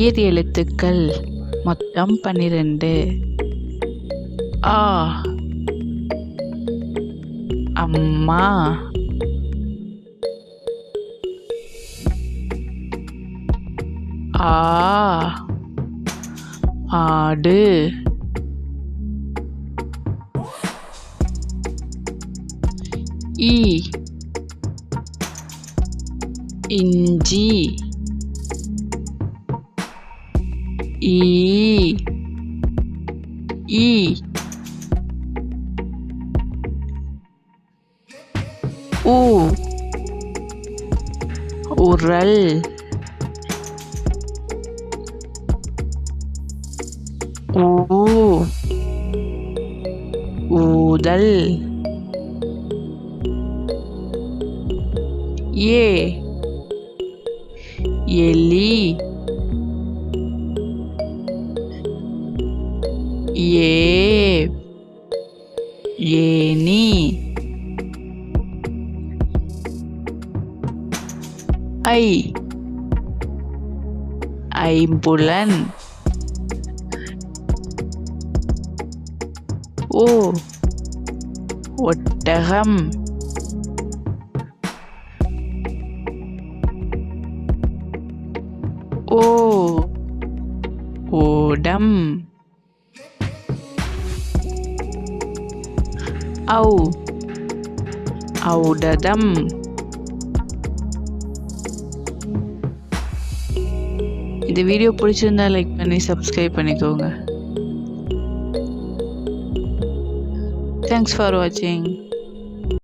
உயிர் எழுத்துக்கள் மொத்தம் 12. ஆ அம்மா, ஆ ஆடு, இ இஞ்சி, ஈ ஈ ஊ உரல், ஊ ஊதல், ஏ எலி, ஏ ஏனி, ஐ ஐம்புலன், ஓ ஒட்டகம், ஓ ஓடம், ஔ ஔடதம். இந்த வீடியோ பிடிச்சிருந்தா லைக் பண்ணி சப்ஸ்கிரைப் பண்ணிக்கோங்க. தேங்க்ஸ் ஃபார் வாட்சிங்.